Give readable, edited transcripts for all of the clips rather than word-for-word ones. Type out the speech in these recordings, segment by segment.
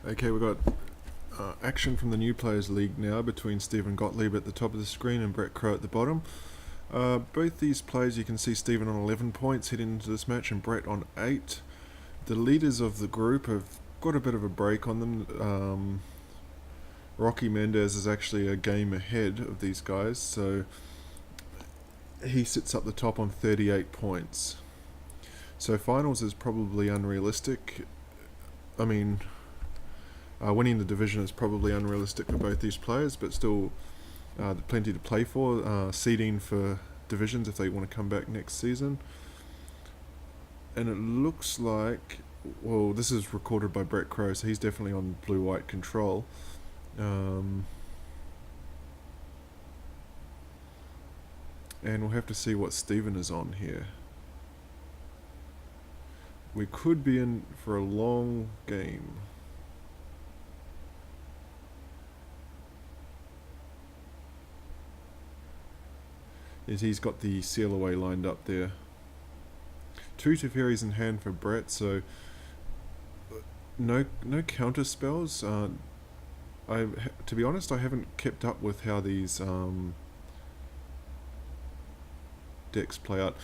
Okay, we've got action from the New Players League now between Stephen Gotlib at the top of the screen and Brett Kroh at the bottom. Both these players, you can see Stephen on 11 points heading into this match and Brett on 8. The leaders of the group have got a bit of a break on them. Rocky Mendez is actually a game ahead of these guys, so he sits up the top on 38 points. So finals is probably unrealistic. I mean, winning the division is probably unrealistic for both these players, but still plenty to play for. Seeding for divisions if they want to come back next season. And it looks like, well, this is recorded by Brett Kroh, so he's definitely on blue-white control. And we'll have to see what Stephen is on here. We could be in for a long game. Yes, he's got the seal away lined up there. 2 Teferis in hand for Brett, so no counter spells. To be honest, I haven't kept up with how these decks play out.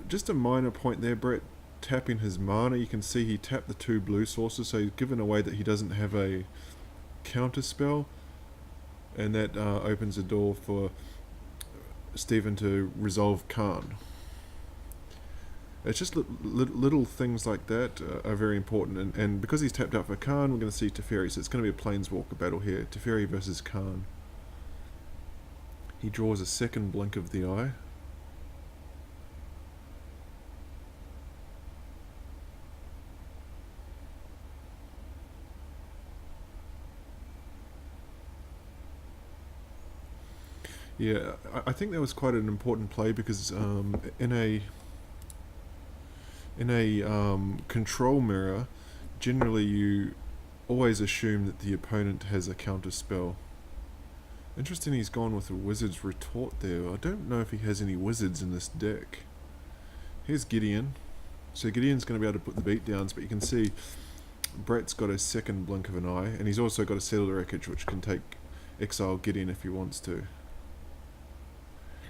Just a minor point there, Brett tapping his mana. You can see he tapped the 2 blue sources, so he's given away that he doesn't have a counter spell, and that opens the door for Stephen to resolve Khan. It's just little things like that are very important, and because he's tapped out for Khan, we're going to see Teferi, so it's going to be a Planeswalker battle here. Teferi versus Khan. He draws a second blink of the eye. Yeah, I think that was quite an important play because in a control mirror, generally you always assume that the opponent has a counter spell. Interesting, he's gone with a Wizard's Retort there. I don't know if he has any wizards in this deck. Here's Gideon. So Gideon's going to be able to put the beat downs, but you can see Brett's got a second blink of an eye, and he's also got a Settle the Wreckage, which can exile Gideon if he wants to.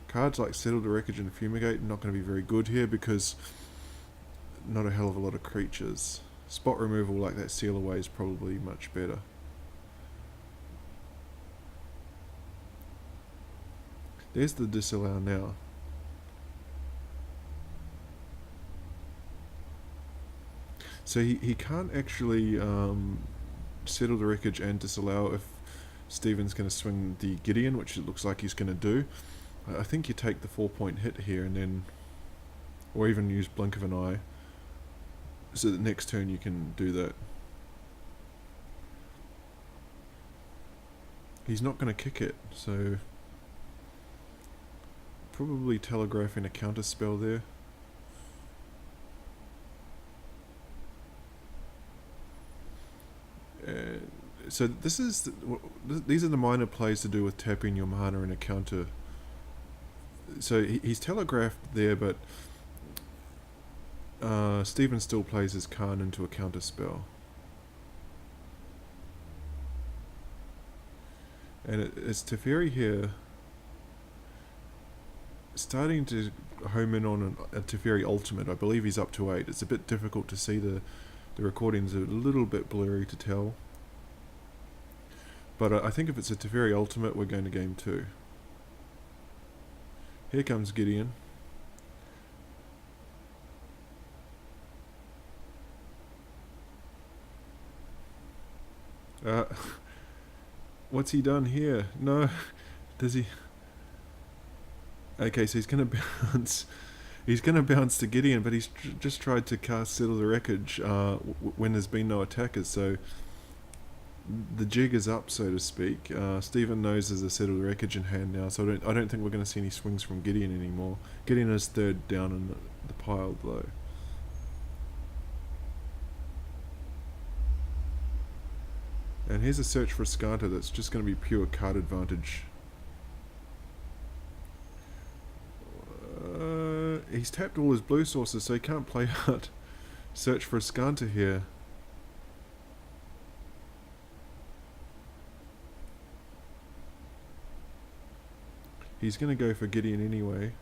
Cards like Settle the Wreckage and Fumigate are not going to be very good here because not a hell of a lot of creatures. Spot removal like that Seal Away is probably much better. There's the Disallow now. So he can't actually Settle the Wreckage and Disallow if Stephen's going to swing the Gideon, which it looks like he's going to do. I think you take the 4-point hit here and then, or even use Blink of an Eye, so that next turn you can do that. He's not going to kick it, so probably telegraphing a counter spell there. So these are the minor plays to do with tapping your mana in a counter. So he's telegraphed there, but Stephen still plays his Khan into a counter spell. And it's Teferi here starting to home in on a Teferi Ultimate. I believe he's up to 8. It's a bit difficult to see, the recordings are a little bit blurry to tell. But I think if it's a Teferi Ultimate, we're going to game 2. Here comes Gideon. What's he done here? No, does he? Okay, so he's going to bounce. He's going to bounce to Gideon, but he's just tried to cast Settle the Wreckage when there's been no attackers. So the jig is up, so to speak. Stephen knows there's a Settle the Wreckage in hand now, so I don't think we're going to see any swings from Gideon anymore. Gideon is third down in the pile, though. And here's a search for Skanta that's just going to be pure card advantage. He's tapped all his blue sources, so he can't play out search for a Skanta here. He's going to go for Gideon anyway.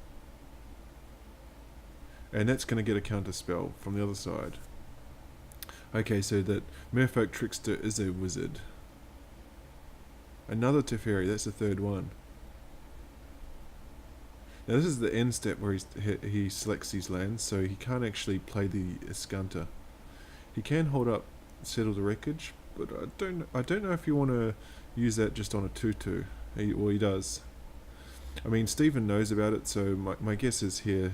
And that's going to get a counter spell from the other side. Okay, so that Merfolk Trickster is a wizard. Another Teferi, that's the third one. Now this is the end step where he selects these lands, so he can't actually play the Iskanta. He can hold up Settle the Wreckage, but I don't know if you want to use that just on a 2-2. Well, he does. I mean, Stephen knows about it, so my guess is here,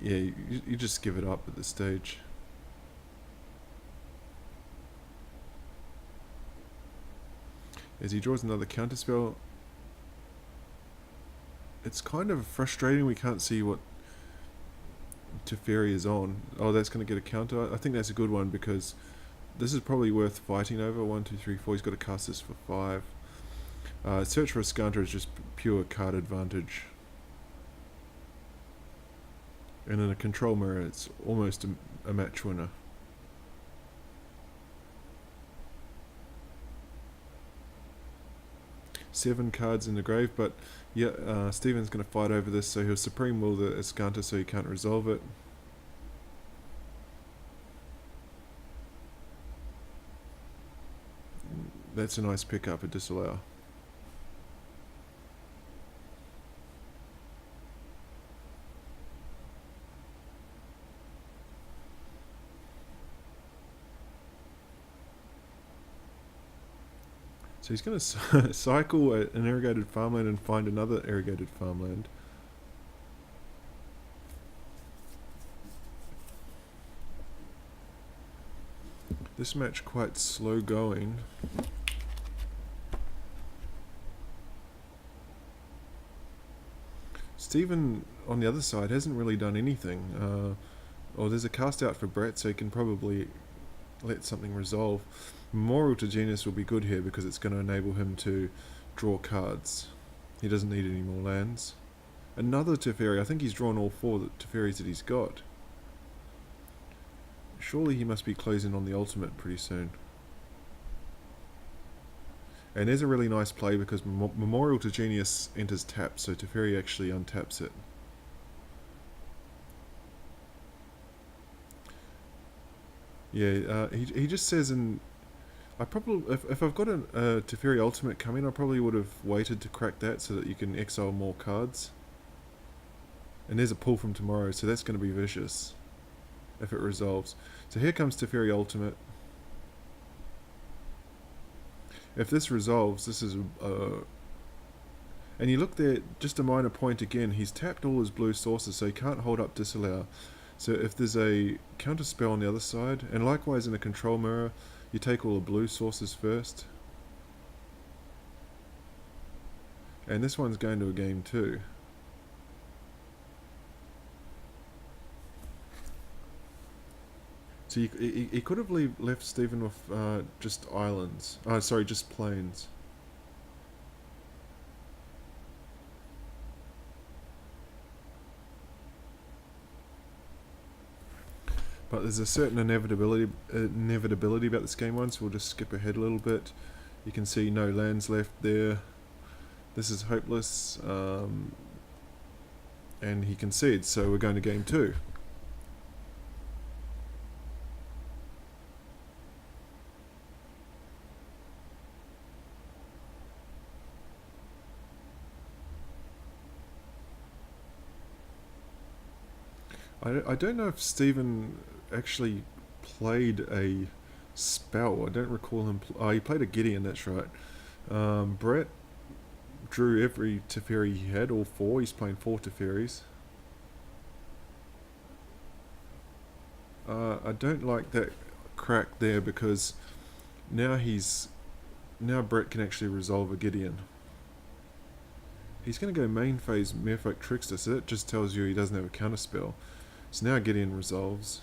yeah, you just give it up at this stage. As he draws another counterspell, it's kind of frustrating we can't see what Teferi is on. Oh, that's going to get a counter. I think that's a good one because this is probably worth fighting over. 1, 2, 3, 4. He's got to cast this for 5. Search for a Iskanta is just pure card advantage. And in a control mirror, it's almost a match winner. Seven cards in the grave, but yeah, Stephen's going to fight over this, so he'll Supreme Will the Iskanta so he can't resolve it. That's a nice pickup, a disallow. So he's going to cycle an irrigated farmland and find another irrigated farmland. This match quite slow going. Stephen on the other side hasn't really done anything. There's a cast out for Brett, so he can probably let something resolve. Memorial to Genius will be good here because it's going to enable him to draw cards. He doesn't need any more lands. Another Teferi. I think he's drawn all 4 Teferis that he's got. Surely he must be closing on the ultimate pretty soon. And there's a really nice play because Memorial to Genius enters tap, so Teferi actually untaps it. Yeah, he just says in... I probably, if I've got a Teferi ultimate coming, I probably would have waited to crack that so that you can exile more cards. And there's a pull from tomorrow, so that's going to be vicious if it resolves. So here comes Teferi ultimate. If this resolves, this is and you look there, just a minor point again, he's tapped all his blue sources, so he can't hold up disallow. So if there's a counter spell on the other side, and likewise in a control mirror, you take all the blue sources first. And this one's going to a game too. So he could have left Stephen with just islands. Sorry, just plains. But there's a certain inevitability about this game one, so we'll just skip ahead a little bit. You can see no lands left there. This is hopeless. And he concedes, so we're going to game 2. I don't know if Stephen actually played a spell. I don't recall him. He played a Gideon, that's right. Brett drew every Teferi he had, all 4. He's playing 4 Teferis. I don't like that crack there because now Brett can actually resolve a Gideon. He's going to go main phase Merfolk Trickster, so that just tells you he doesn't have a counterspell. So now Gideon resolves.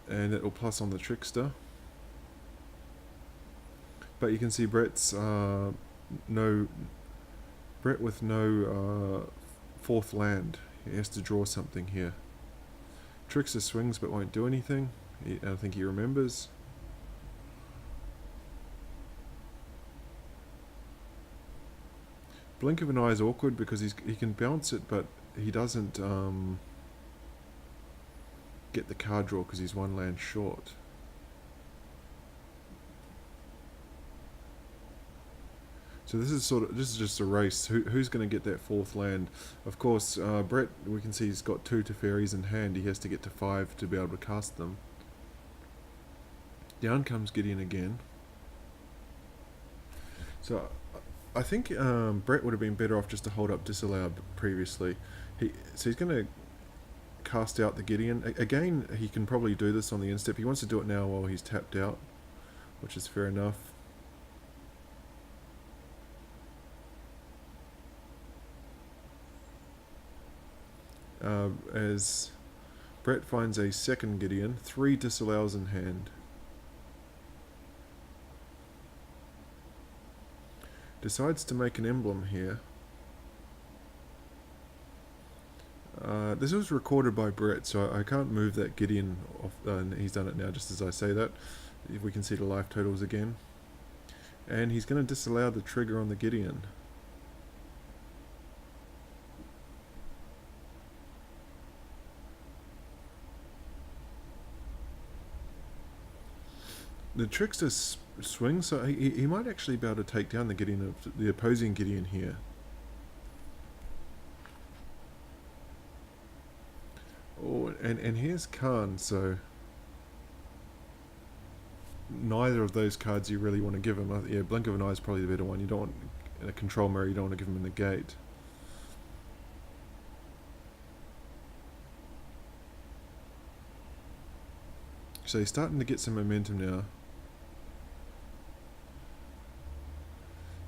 And it will plus on the Trickster. But you can see Brett's Brett with no 4th land. He has to draw something here. Trickster swings but won't do anything. I think he remembers. Blink of an eye is awkward because he can bounce it, but he doesn't get the card draw because he's one land short. So this is just a race. Who's going to get that fourth land? Of course, Brett, we can see he's got 2 Teferis in hand. He has to get to 5 to be able to cast them. Down comes Gideon again. So I think Brett would have been better off just to hold up disallowed previously. So he's going to cast out the Gideon. Again, he can probably do this on the end step. He wants to do it now while he's tapped out, which is fair enough. As Brett finds a second Gideon, 3 disallows in hand. Decides to make an emblem here. This was recorded by Brett, so I can't move that Gideon off. He's done it now just as I say that. If we can see the life totals again. And he's going to disallow the trigger on the Gideon. The trickster swings, so he might actually be able to take down the Gideon, the opposing Gideon here. Oh, and here's Khan, so neither of those cards you really want to give him. Yeah, Blink of an Eye is probably the better one. You don't want, in a control mirror, you don't want to give him in the gate. So he's starting to get some momentum now.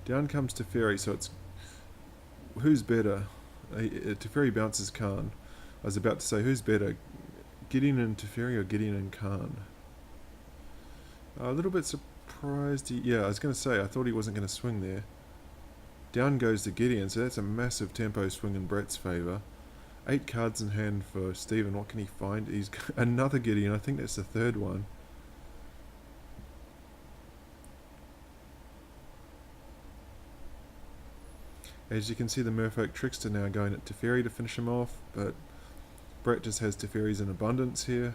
Down comes Teferi, so it's who's better? Teferi bounces Khan. I was about to say who's better, Gideon and Teferi or Gideon and Khan? A little bit surprised. Yeah, I was going to say I thought he wasn't going to swing there. Down goes the Gideon, so that's a massive tempo swing in Brett's favour. 8 cards in hand for Stephen. What can he find? He's got another Gideon. I think that's the third one. As you can see, the Merfolk Trickster now going at Teferi to finish him off, but Brett just has Teferis in abundance here.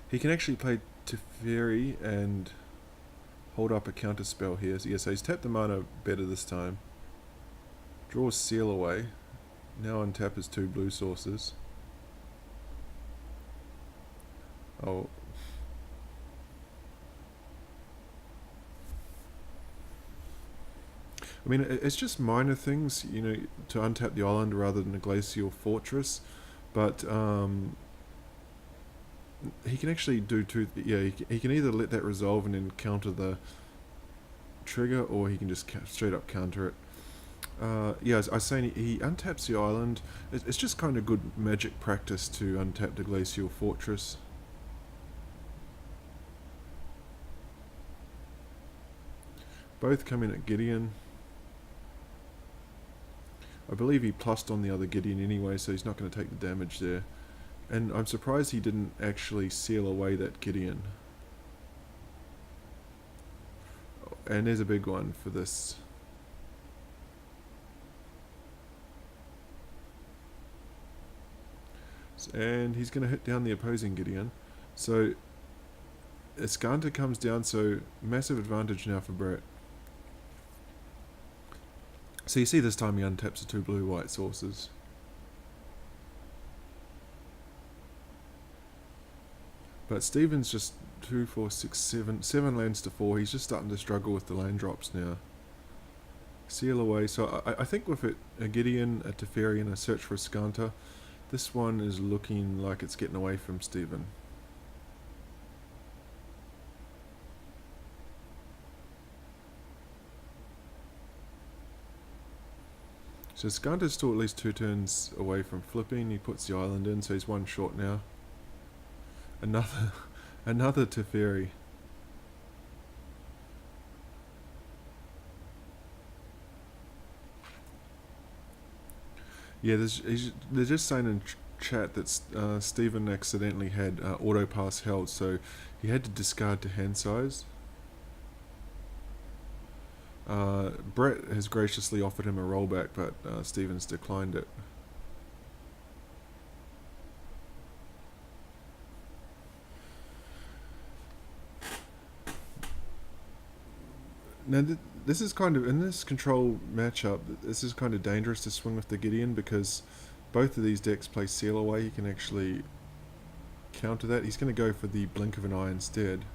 He can actually play Teferi and hold up a counter spell here. So, yeah, so he's tapped the mana better this time. Draws Seal away. Now untap his 2 blue sources. Oh. I mean, it's just minor things, you know, to untap the island rather than a glacial fortress, but he can actually do 2. Yeah, he can either let that resolve and then counter the trigger, or he can just straight up counter it. Yeah, I was saying he untaps the island. It's just kind of good magic practice to untap the glacial fortress. Both come in at Gideon. I believe he plussed on the other Gideon anyway, so he's not going to take the damage there. And I'm surprised he didn't actually seal away that Gideon. And there's a big one for this. And he's going to hit down the opposing Gideon. So Iskanta comes down, so massive advantage now for Brett. So you see this time he untaps the 2 blue-white sources. But Stephen's just 2, 4, 6, 7 lands to 4. He's just starting to struggle with the land drops now. Seal away. So I think with it, a Gideon, a Teferi, and a search for Iskanta, this one is looking like it's getting away from Stephen. So Skanta's still at least 2 turns away from flipping. He puts the island in, so he's 1 short now. Another Teferi. Yeah, they're just saying in chat that Stephen accidentally had auto pass held, so he had to discard to hand size. Brett has graciously offered him a rollback, but Stephen's declined it. Now, this is kind of, in this control matchup, this is kind of dangerous to swing with the Gideon because both of these decks play Seal Away. He can actually counter that. He's going to go for the Blink of an Eye instead.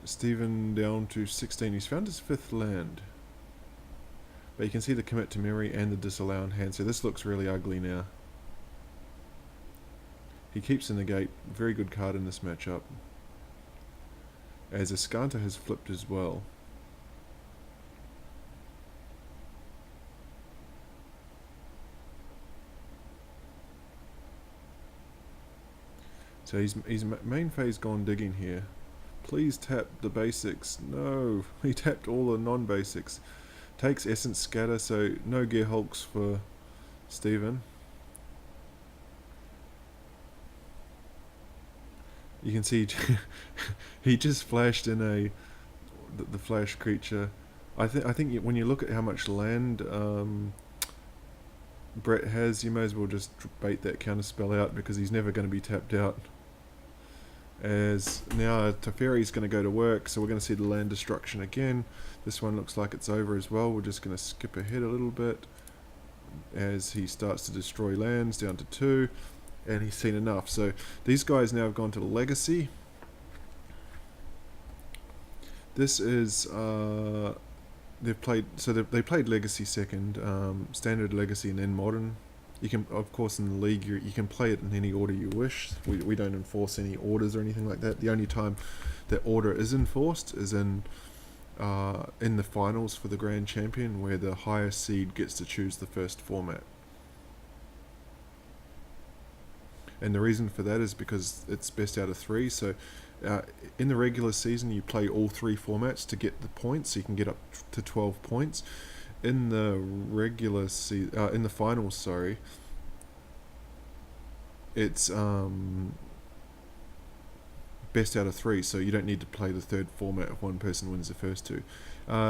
Stephen down to 16. He's found his 5th land. But you can see the commit to memory and the disallow in hand, so this looks really ugly now. He keeps the negate, very good card in this matchup. As Escanta has flipped as well. So he's main phase gone digging here. Please tap the basics. No, he tapped all the non-basics. Takes Essence Scatter, so no Gear Hulks for Stephen. You can see he just flashed in the flash creature. I think when you look at how much land Brett has, you may as well just bait that counter spell out because he's never going to be tapped out. As now Teferi's going to go to work, so we're going to see the land destruction again. This one looks like it's over as well. We're just going to skip ahead a little bit as he starts to destroy lands down to 2. And he's seen enough. So these guys now have gone to Legacy. This is they played Legacy second, Standard, Legacy, and then Modern. You can, of course, in the league you can play it in any order you wish. We don't enforce any orders or anything like that. The only time that order is enforced is in the finals for the Grand Champion, where the highest seed gets to choose the first format. And the reason for that is because it's best out of 3. So in the regular season, you play all 3 formats to get the points. So you can get up to 12 points. In the in the finals, sorry, it's best out of 3. So you don't need to play the 3rd format if one person wins the first 2.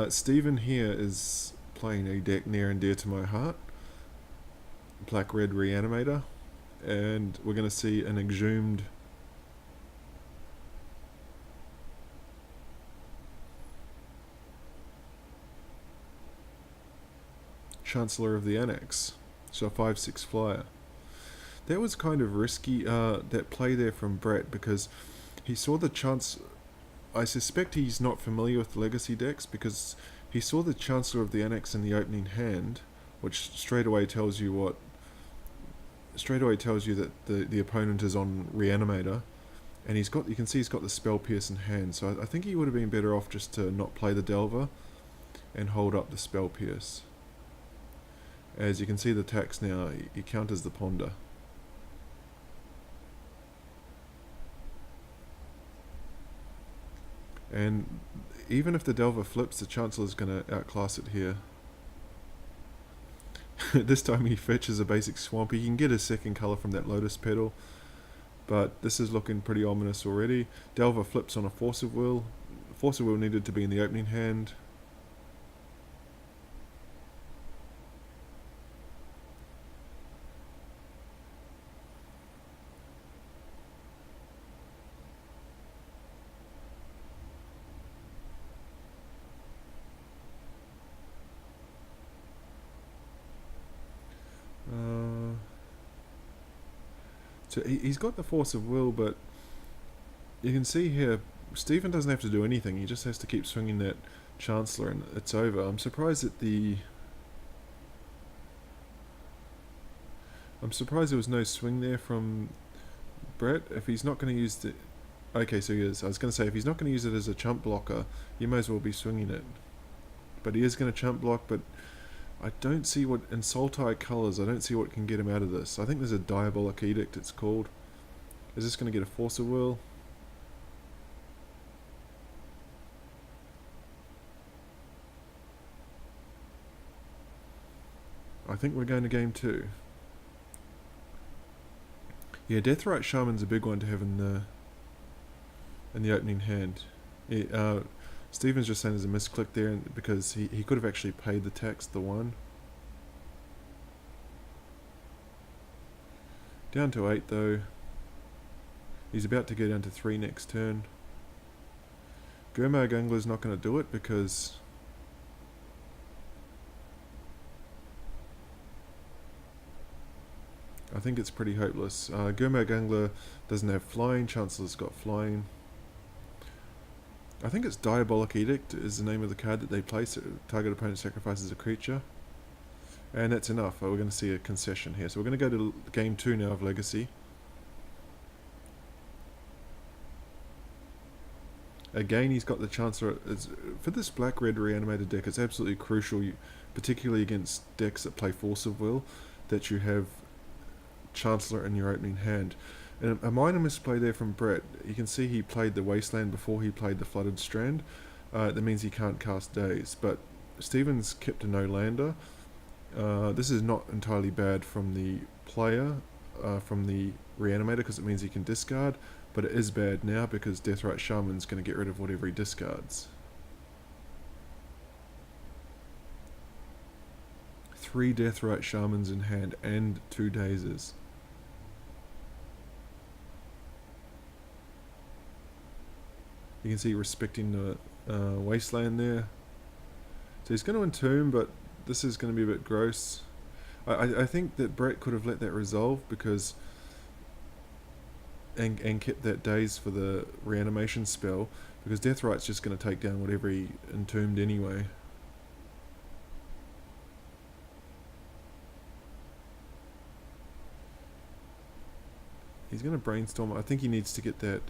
Stephen here is playing a deck near and dear to my heart, BR Reanimator. And we're going to see an exhumed Chancellor of the Annex, so a 5/6 flyer. That was kind of risky, that play there from Brett, because he saw the chance. I suspect he's not familiar with Legacy decks because he saw the Chancellor of the Annex in the opening hand, which straight away tells you that the opponent is on Reanimator, and you can see he's got the Spell Pierce in hand, so I think he would have been better off just to not play the Delver and hold up the Spell Pierce. As you can see the tax now, he counters the Ponder. And even if the Delver flips, the Chancellor's going to outclass it here. This time he fetches a basic Swamp. He can get a second colour from that Lotus Petal, but this is looking pretty ominous already. Delver flips on a Force of Will. Force of Will needed to be in the opening hand. So he's got the Force of Will, but you can see here, Stephen doesn't have to do anything. He just has to keep swinging that Chancellor and it's over. I'm surprised there was no swing there from Brett. If he's not going to use the... Okay, so he is. I was going to say, if he's not going to use it as a chump blocker, you may as well be swinging it. But he is going to chump block, but I don't see what, in Sultai colours, I don't see what can get him out of this. I think there's a Diabolic Edict, it's called. Is this going to get a Force of Will? I think we're going to game 2. Yeah, Deathrite Shaman's a big one to have in the opening hand. Yeah, Steven's just saying there's a misclick there because he could have actually paid the tax, the 1. Down to 8 though. He's about to go down to 3 next turn. Gurmag Angler's not going to do it because I think it's pretty hopeless. Gurmag Angler doesn't have flying, Chancellor's got flying. I think it's Diabolic Edict is the name of the card that they place. Target opponent sacrifices a creature. And that's enough. We're going to see a concession here. So we're going to go to game 2 now of Legacy. Again, he's got the Chancellor. For this black-red Reanimator deck, it's absolutely crucial, particularly against decks that play Force of Will, that you have Chancellor in your opening hand. And a minor misplay there from Brett. You can see he played the Wasteland before he played the Flooded Strand. That means he can't cast Daze. But Steven's kept a no-lander. This is not entirely bad from the player, from the Reanimator, because it means he can discard. But it is bad now because Deathrite Shaman's going to get rid of whatever he discards. 3 Deathrite Shamans in hand and 2 Dazes. You can see respecting the Wasteland there. So he's going to entomb, but this is going to be a bit gross. I think that Brett could have let that resolve because and kept that Daze for the reanimation spell, because Deathrite's just going to take down whatever he entombed anyway. He's going to brainstorm. I think he needs to get that,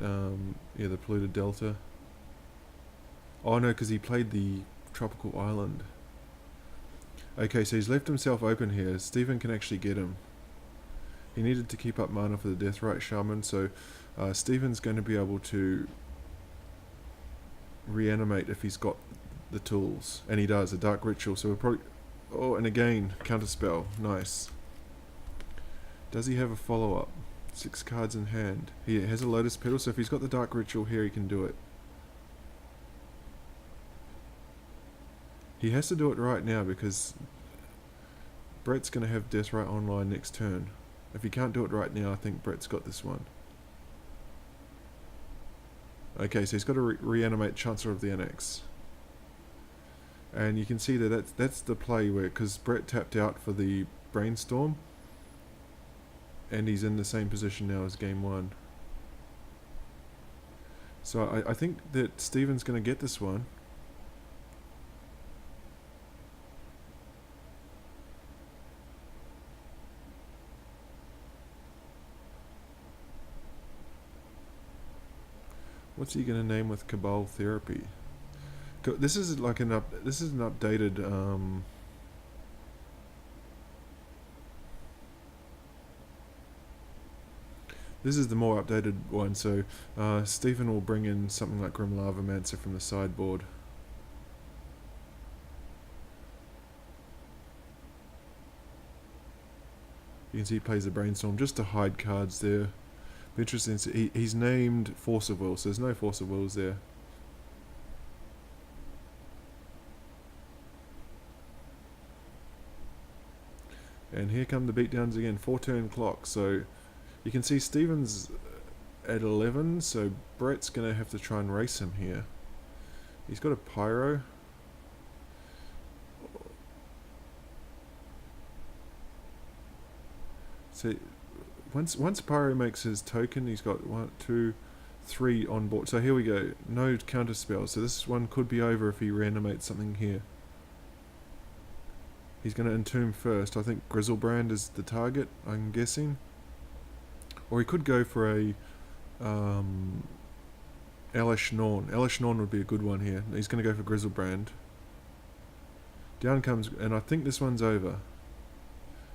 yeah, the polluted delta. Oh no, because he played the tropical island. Okay, so he's left himself open here. Steven can actually get him. He needed to keep up mana for the Deathrite Shaman, so Steven's going to be able to reanimate if he's got the tools. And he does, a Dark Ritual, so we'll probably... Oh, and again, Counterspell. Nice. Does he have a follow-up? 6 cards in hand. He has a Lotus Petal, so if he's got the Dark Ritual here, he can do it. He has to do it right now because Brett's going to have Deathrite online next turn. If he can't do it right now, I think Brett's got this one. Okay, so he's got to reanimate Chancellor of the Annex. And you can see that that's the play where, because Brett tapped out for the Brainstorm, and he's in the same position now as game 1. So I think that Steven's going to get this one. What's he going to name with Cabal Therapy? This is like this is an updated this is the more updated one, so Stephen will bring in something like Grim Lavamancer from the sideboard. You can see he plays a Brainstorm just to hide cards there. Be interesting. He's named Force of Will, so there's no Force of Wills there. And here come the beatdowns again. 4-turn clock. So you can see Steven's at 11, so Brett's going to have to try and race him here. He's got a Pyro. So once Pyro makes his token, he's got 1, 2, 3 on board. So here we go. No counter spell. So this one could be over if he reanimates something here. He's going to entomb first. I think Grizzlebrand is the target, I'm guessing. Or he could go for a Elesh Norn. Elesh Norn would be a good one here. He's going to go for Grizzlebrand. Down comes... And I think this one's over.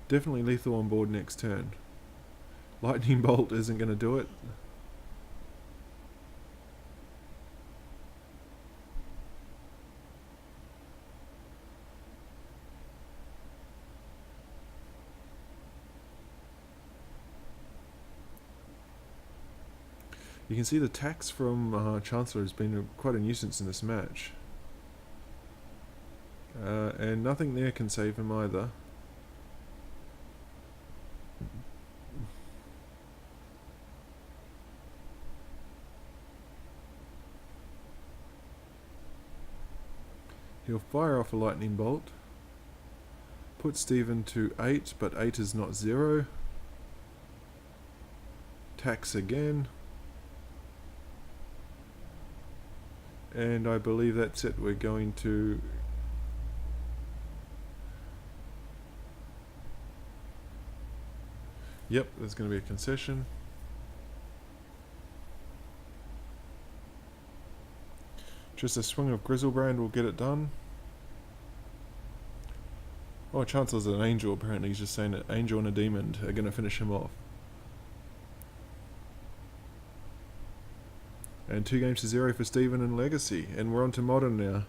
Definitely lethal on board next turn. Lightning Bolt isn't going to do it. You can see the tax from Chancellor has been quite a nuisance in this match. And nothing there can save him either. He'll fire off a lightning bolt. Put Stephen to 8, but 8 is not 0. Tax again. And I believe that's it. We're going to... Yep, there's going to be a concession. Just a swing of Grizzlebrand will get it done. Oh, Chancellor's an angel apparently. He's just saying that angel and a demon are going to finish him off. And 2-0 for Stephen in Legacy. And we're on to Modern now.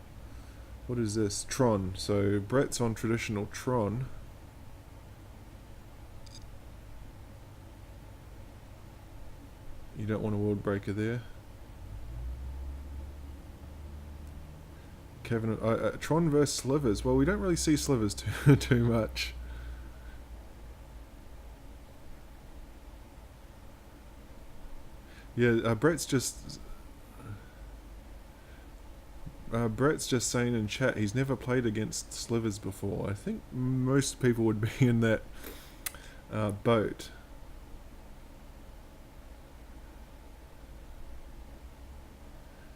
What is this? Tron. So Brett's on traditional Tron. You don't want a World Breaker there. Kevin, Tron versus Slivers. Well, we don't really see Slivers too much. Yeah, Brett's just saying in chat he's never played against Slivers before. I think most people would be in that boat.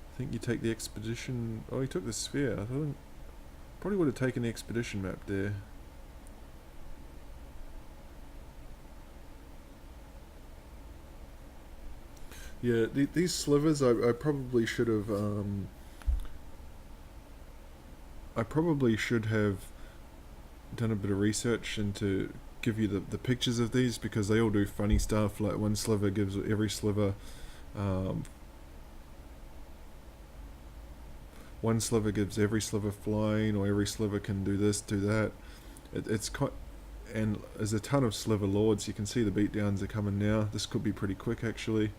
I think you take the expedition. Oh, he took the sphere. I thought probably would have taken the expedition map there. Yeah, these Slivers, I probably should have. I probably should have done a bit of research and to give you the pictures of these, because they all do funny stuff. Like one sliver gives every sliver. One sliver gives every sliver flying, or every sliver can do this, do that. It's quite, and there's a ton of sliver lords. You can see the beatdowns are coming now. This could be pretty quick actually.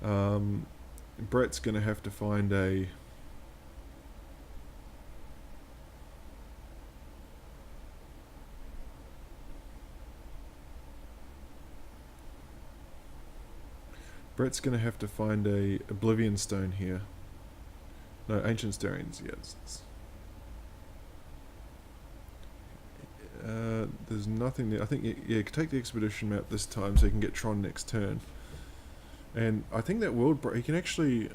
Brett's going to have to find a... Brett's going to have to find a Oblivion Stone here. No, Ancient Stirrings, yes. There's nothing there. I think, yeah, take the expedition map this time so you can get Tron next turn. And I think that world break, you can actually...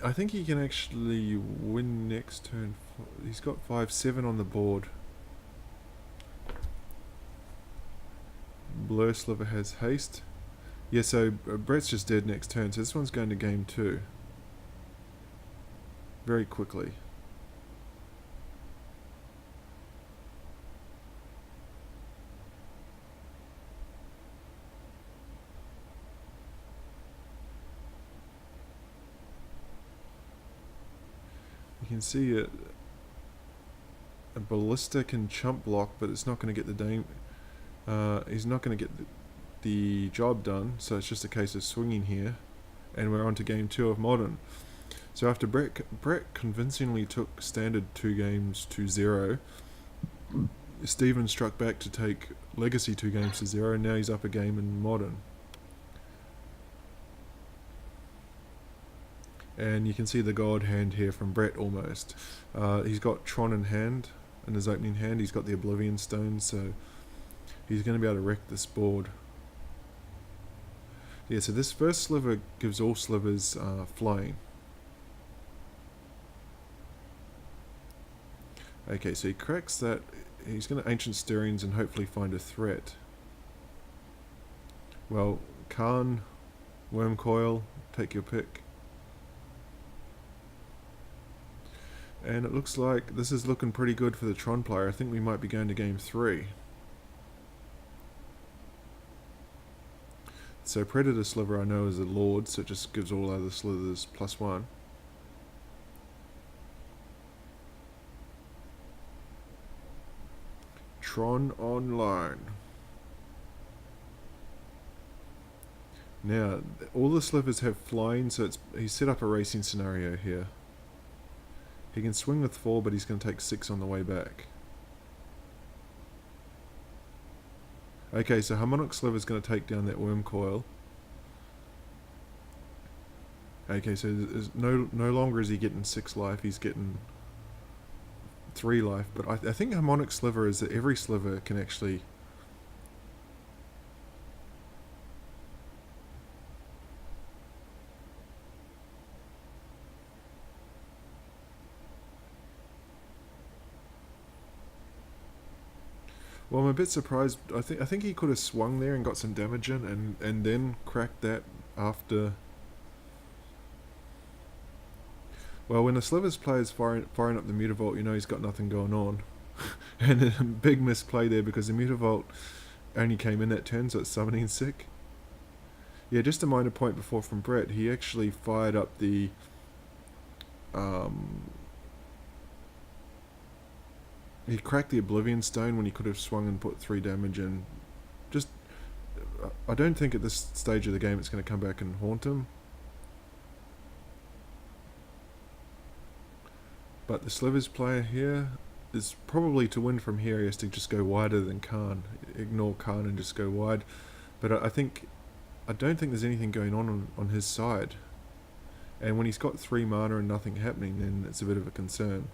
I think he can actually win next turn. He's got 5-7 on the board. Blur Sliver has haste. Yeah, so Brett's just dead next turn, so this one's going to game 2. Very quickly. You can see a ballista can chump block, but it's not going to get the dame. He's not going to get the job done, so it's just a case of swinging here, and we're on to game 2 of Modern. So after Brett convincingly took standard 2-0, Stephen struck back to take Legacy 2-0, and now he's up a game in Modern. And you can see the God hand here from Brett almost. He's got Tron in hand, in his opening hand. He's got the Oblivion Stone, so he's going to be able to wreck this board. Yeah, so this first sliver gives all slivers flying. Okay, so he cracks that. He's going to Ancient Stirrings and hopefully find a threat. Well, Khan, Worm Coil, take your pick. And it looks like this is looking pretty good for the Tron player. I think we might be going to game 3. So Predator Sliver I know is a Lord, so it just gives all other slivers +1. Tron online. Now, all the slivers have flying, so he's set up a racing scenario here. He can swing with 4, but he's going to take 6 on the way back. Okay, so Harmonic Sliver's going to take down that worm coil. Okay, so no longer is he getting 6 life, he's getting 3 life. But I think Harmonic Sliver is that every sliver can actually... Well, I'm a bit surprised. I think he could have swung there and got some damage in, and then cracked that after. Well, when a Slivers player's firing up the Mutavault, you know he's got nothing going on. And a big misplay there because the Mutavault only came in that turn, so it's summoning sick. Yeah, just a minor point before from Brett. He actually fired up the he cracked the Oblivion Stone when he could have swung and put 3 damage in. Just, I don't think at this stage of the game it's going to come back and haunt him. But the Slivers player here is probably to win from here. He has to just go wider than Khan. Ignore Khan and just go wide. But I don't think there's anything going on his side. And when he's got 3 mana and nothing happening, then it's a bit of a concern.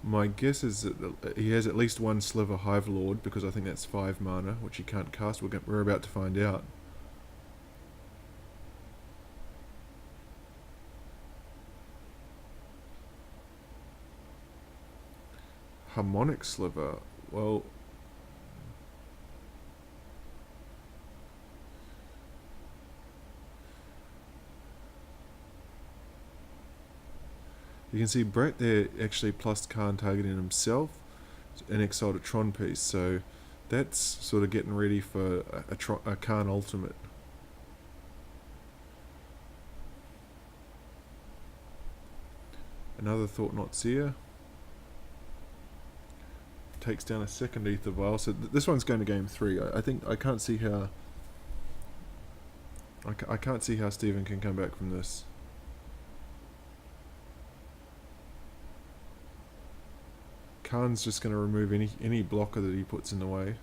My guess is that he has at least 1 Sliver Hive Lord, because I think that's 5 mana, which he can't cast. We're about to find out. Harmonic Sliver, well... You can see Brett there actually plus Khan targeting himself and exiled a Tron piece, so that's sort of getting ready for a Khan ultimate. Another Thought Not Seer. Takes down a second Ether Vial, so this one's going to game 3. I can't see how... I can't see how Stephen can come back from this. Khan's just going to remove any blocker that he puts in the way.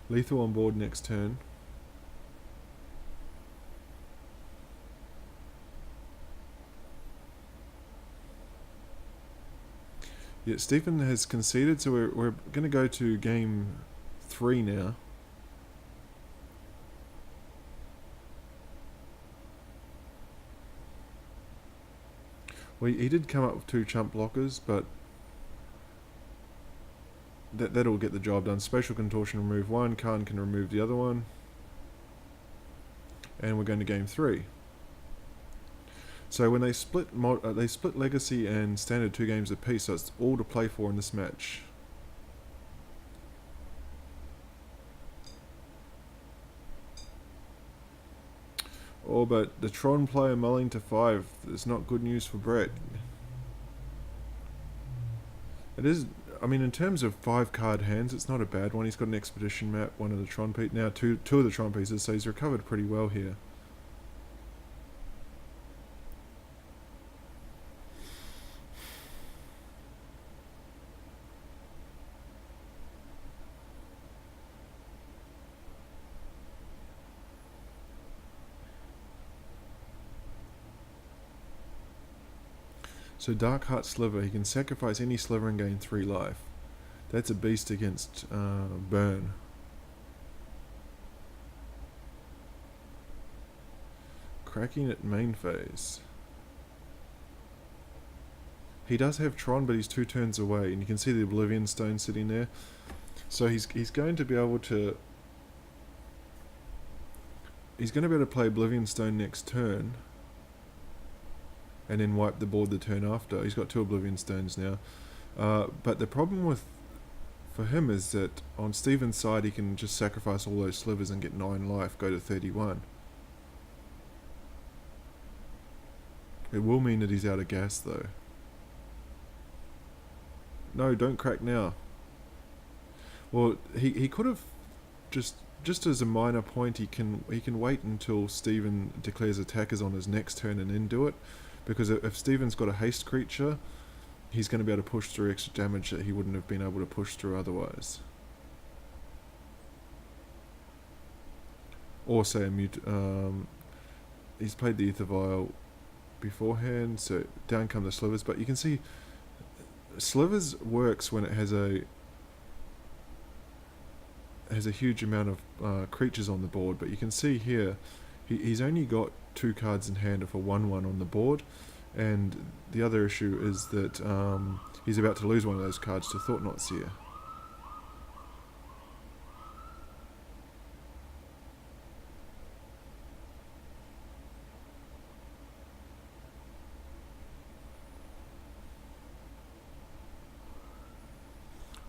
Lethal on board next turn. Yeah, Stephen has conceded, so we're going to go to game 3 now. Well, he did come up with 2 chump blockers, but that'll get the job done. Spatial Contortion remove 1, Khan can remove the other one. And we're going to game 3. So when they split Legacy and Standard 2 games apiece, so it's all to play for in this match. Oh, but the Tron player mulling to 5 is not good news for Brett. It is, I mean, in terms of 5 card hands, it's not a bad one. He's got an Expedition map, one of the Tron pieces, now two of the Tron pieces, so he's recovered pretty well here. So Darkheart Sliver, he can sacrifice any sliver and gain 3 life. That's a beast against Burn. Cracking at main phase. He does have Tron, but he's 2 turns away, and you can see the Oblivion Stone sitting there. So he's going to be able to... He's going to be able to play Oblivion Stone next turn, and then wipe the board the turn after. He's got 2 Oblivion Stones now. But the problem with for him is that on Steven's side he can just sacrifice all those slivers and get 9 life, go to 31. It will mean that he's out of gas though. No, don't crack now. Well, he could have just as a minor point, he can wait until Steven declares attackers on his next turn and then do it, because if Steven's got a haste creature, he's going to be able to push through extra damage that he wouldn't have been able to push through otherwise. Or say a he's played the Ether Vial beforehand, so down come the Slivers, but you can see Slivers works when it has a huge amount of creatures on the board, but you can see here he's only got 2 cards in hand for 1/1 on the board, and the other issue is that he's about to lose one of those cards to Thought-Knot Seer.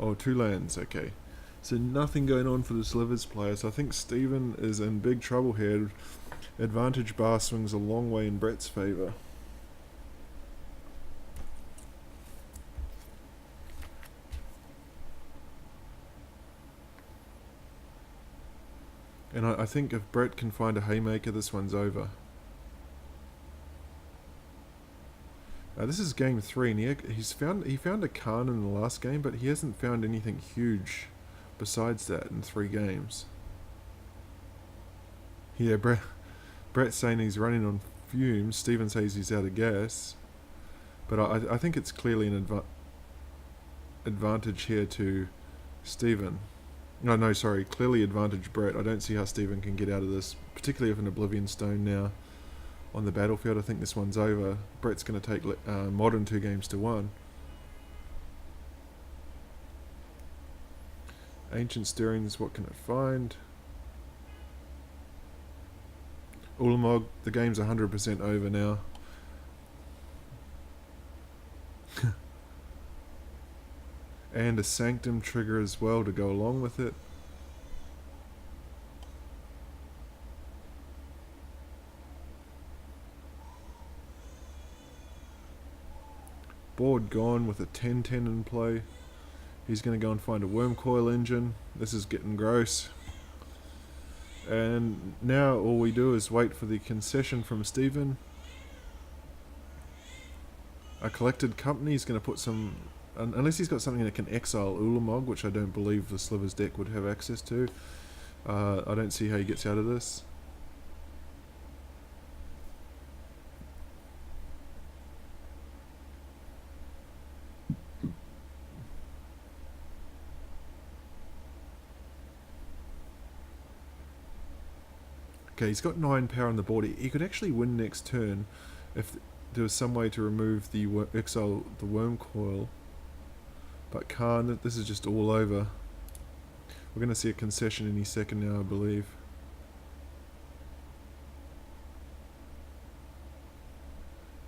Oh, 2 lands, okay. So nothing going on for the Slivers player, so I think Steven is in big trouble here. Advantage bar swings a long way in Brett's favour. And I think if Brett can find a haymaker, this one's over. This is game 3, and he found a Khan in the last game, but he hasn't found anything huge besides that in 3 games. Yeah, Brett's saying he's running on fumes. Steven says he's out of gas, but I think it's clearly an advantage here to Steven. No, sorry, clearly advantage Brett. I don't see how Steven can get out of this, particularly with an Oblivion Stone now on the battlefield. I think this one's over. Brett's going to take Modern 2 games to 1. Ancient Stirrings, what can it find? Ulamog, the game's 100% over now. And a Sanctum trigger as well to go along with it. Board gone with a 10-10 in play. He's going to go and find a Worm Coil Engine. This is getting gross. And now all we do is wait for the concession from Steven. A Collected Company is going to put some... Unless he's got something that can exile Ulamog, which I don't believe the Slivers deck would have access to. I don't see how he gets out of this. Okay, he's got 9 power on the board. He could actually win next turn if there was some way to remove the exile the Worm Coil. But can't. This is just all over. We're going to see a concession any second now, I believe.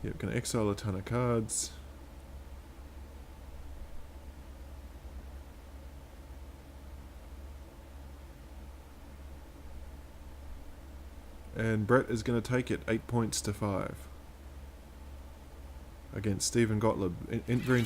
Yep, going to exile a ton of cards. And Brett is going to take it 8 points to 5 against Steven Gotlib. Very